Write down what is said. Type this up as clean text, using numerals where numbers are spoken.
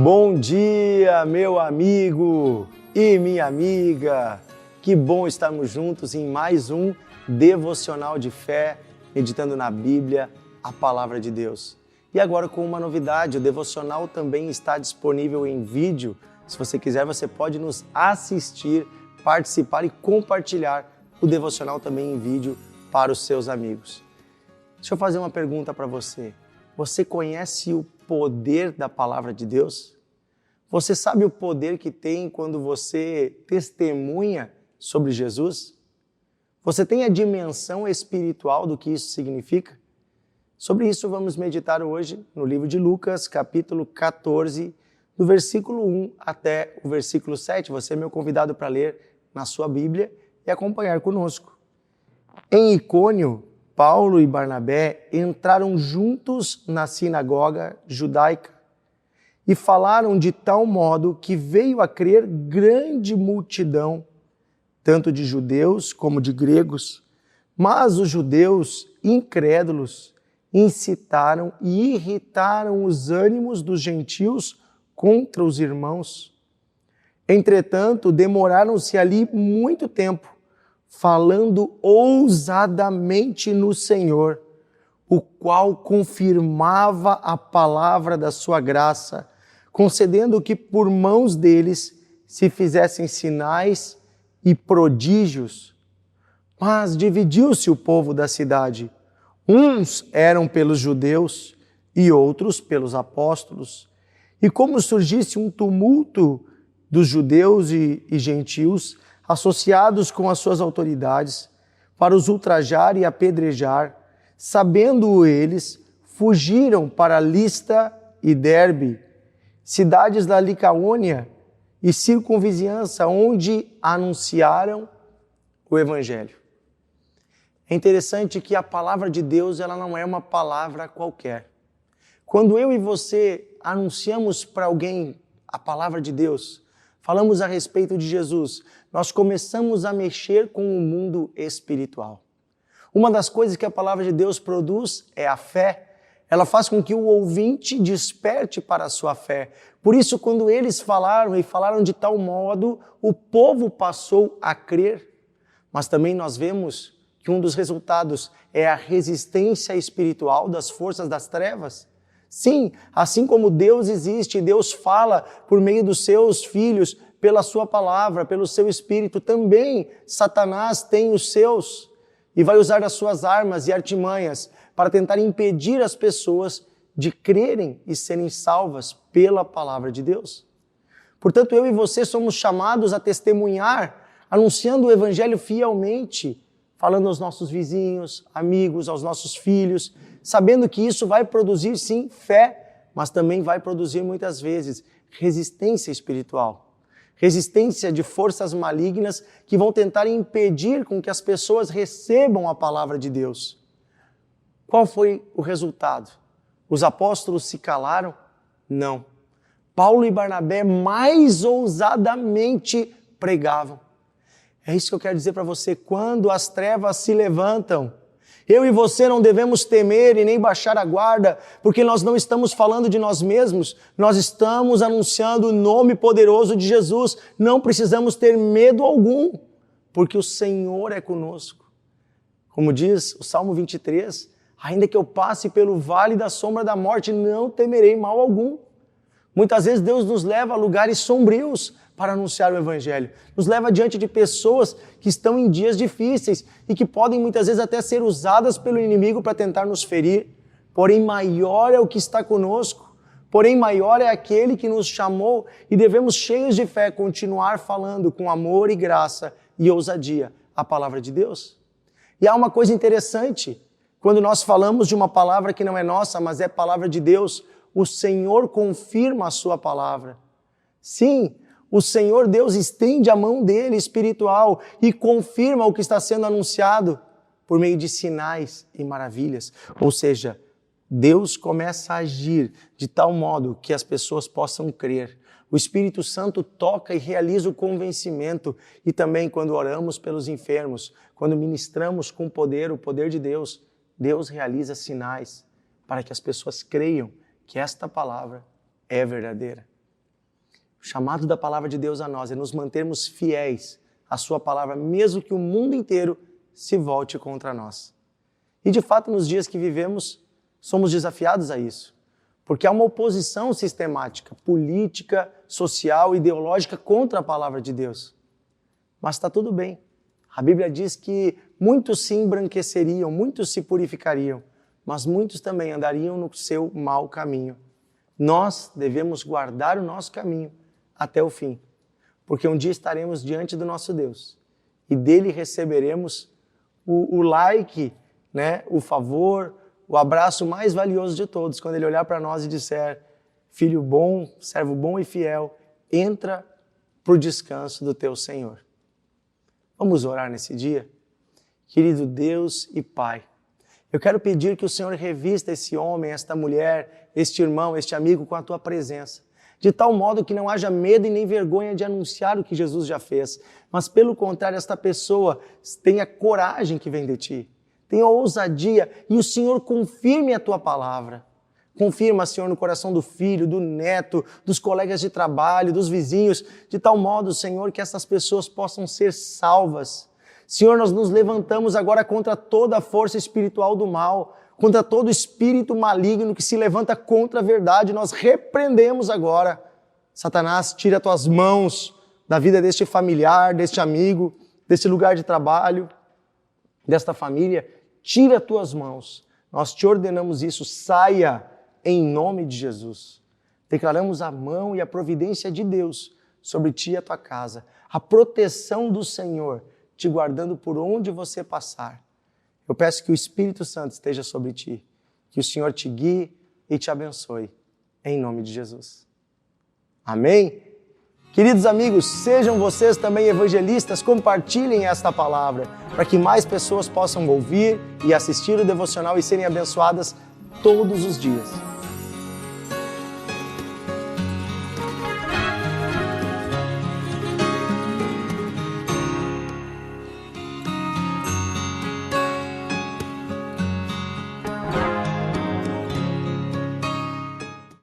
Bom dia, meu amigo e minha amiga. Que bom estarmos juntos em mais um devocional de fé, meditando na Bíblia, a palavra de Deus. E agora com uma novidade, o devocional também está disponível em vídeo. Se você quiser, você pode nos assistir, participar e compartilhar o devocional também em vídeo para os seus amigos. Deixa eu fazer uma pergunta para você. Você conhece o poder da palavra de Deus? Você sabe o poder que tem quando você testemunha sobre Jesus? Você tem a dimensão espiritual do que isso significa? Sobre isso vamos meditar hoje no livro de Lucas, capítulo 14, do versículo 1 até o versículo 7. Você é meu convidado para ler na sua Bíblia e acompanhar conosco. Em Icônio, Paulo e Barnabé entraram juntos na sinagoga judaica e falaram de tal modo que veio a crer grande multidão, tanto de judeus como de gregos. Mas os judeus incrédulos incitaram e irritaram os ânimos dos gentios contra os irmãos. Entretanto, demoraram-se ali muito tempo, falando ousadamente no Senhor, o qual confirmava a palavra da sua graça, concedendo que por mãos deles se fizessem sinais e prodígios. Mas dividiu-se o povo da cidade. Uns eram pelos judeus e outros pelos apóstolos. E como surgisse um tumulto dos judeus e gentios, associados com as suas autoridades, para os ultrajar e apedrejar, sabendo eles, fugiram para Listra e Derbe, cidades da Licaônia e circunvizinhança, onde anunciaram o Evangelho. É interessante que a palavra de Deus ela não é uma palavra qualquer. Quando eu e você anunciamos para alguém a palavra de Deus, falamos a respeito de Jesus, nós começamos a mexer com o mundo espiritual. Uma das coisas que a palavra de Deus produz é a fé. Ela faz com que o ouvinte desperte para a sua fé. Por isso, quando eles falaram de tal modo, o povo passou a crer. Mas também nós vemos que um dos resultados é a resistência espiritual das forças das trevas. Sim, assim como Deus existe, Deus fala por meio dos seus filhos, pela sua palavra, pelo seu espírito, também Satanás tem os seus e vai usar as suas armas e artimanhas para tentar impedir as pessoas de crerem e serem salvas pela palavra de Deus. Portanto, eu e você somos chamados a testemunhar, anunciando o evangelho fielmente, falando aos nossos vizinhos, amigos, aos nossos filhos, sabendo que isso vai produzir, sim, fé, mas também vai produzir, muitas vezes, resistência espiritual. Resistência de forças malignas que vão tentar impedir com que as pessoas recebam a palavra de Deus. Qual foi o resultado? Os apóstolos se calaram? Não. Paulo e Barnabé mais ousadamente pregavam. É isso que eu quero dizer para você. Quando as trevas se levantam, eu e você não devemos temer e nem baixar a guarda, porque nós não estamos falando de nós mesmos, nós estamos anunciando o nome poderoso de Jesus. Não precisamos ter medo algum, porque o Senhor é conosco. Como diz o Salmo 23, ainda que eu passe pelo vale da sombra da morte, não temerei mal algum. Muitas vezes Deus nos leva a lugares sombrios para anunciar o Evangelho. Nos leva diante de pessoas que estão em dias difíceis e que podem muitas vezes até ser usadas pelo inimigo para tentar nos ferir. Porém, maior é o que está conosco. Porém, maior é aquele que nos chamou e devemos, cheios de fé, continuar falando com amor e graça e ousadia a palavra de Deus. E há uma coisa interessante, quando nós falamos de uma palavra que não é nossa, mas é palavra de Deus, o Senhor confirma a sua palavra. Sim, o Senhor Deus estende a mão dele espiritual e confirma o que está sendo anunciado por meio de sinais e maravilhas. Ou seja, Deus começa a agir de tal modo que as pessoas possam crer. O Espírito Santo toca e realiza o convencimento. E também quando oramos pelos enfermos, quando ministramos com poder, o poder de Deus, Deus realiza sinais para que as pessoas creiam que esta palavra é verdadeira. O chamado da palavra de Deus a nós é nos mantermos fiéis à sua palavra, mesmo que o mundo inteiro se volte contra nós. E de fato, nos dias que vivemos, somos desafiados a isso, porque há uma oposição sistemática, política, social, ideológica contra a palavra de Deus. Mas está tudo bem. A Bíblia diz que muitos se embranqueceriam, muitos se purificariam, mas muitos também andariam no seu mau caminho. Nós devemos guardar o nosso caminho até o fim, porque um dia estaremos diante do nosso Deus e dele receberemos o like, né, o favor, o abraço mais valioso de todos, quando ele olhar para nós e disser: filho bom, servo bom e fiel, entra para o descanso do teu Senhor. Vamos orar nesse dia? Querido Deus e Pai, eu quero pedir que o Senhor revista esse homem, esta mulher, este irmão, este amigo com a tua presença, de tal modo que não haja medo e nem vergonha de anunciar o que Jesus já fez, mas pelo contrário, esta pessoa tenha coragem que vem de ti, tenha ousadia e o Senhor confirme a tua palavra. Confirma, Senhor, no coração do filho, do neto, dos colegas de trabalho, dos vizinhos, de tal modo, Senhor, que essas pessoas possam ser salvas. Senhor, nós nos levantamos agora contra toda a força espiritual do mal, contra todo espírito maligno que se levanta contra a verdade. Nós repreendemos agora. Satanás, tira tuas mãos da vida deste familiar, deste amigo, deste lugar de trabalho, desta família. Tira tuas mãos. Nós te ordenamos isso. Saia em nome de Jesus. Declaramos a mão e a providência de Deus sobre ti e a tua casa. A proteção do Senhor te guardando por onde você passar. Eu peço que o Espírito Santo esteja sobre ti, que o Senhor te guie e te abençoe, em nome de Jesus. Amém? Queridos amigos, sejam vocês também evangelistas, compartilhem esta palavra, para que mais pessoas possam ouvir e assistir o devocional e serem abençoadas todos os dias.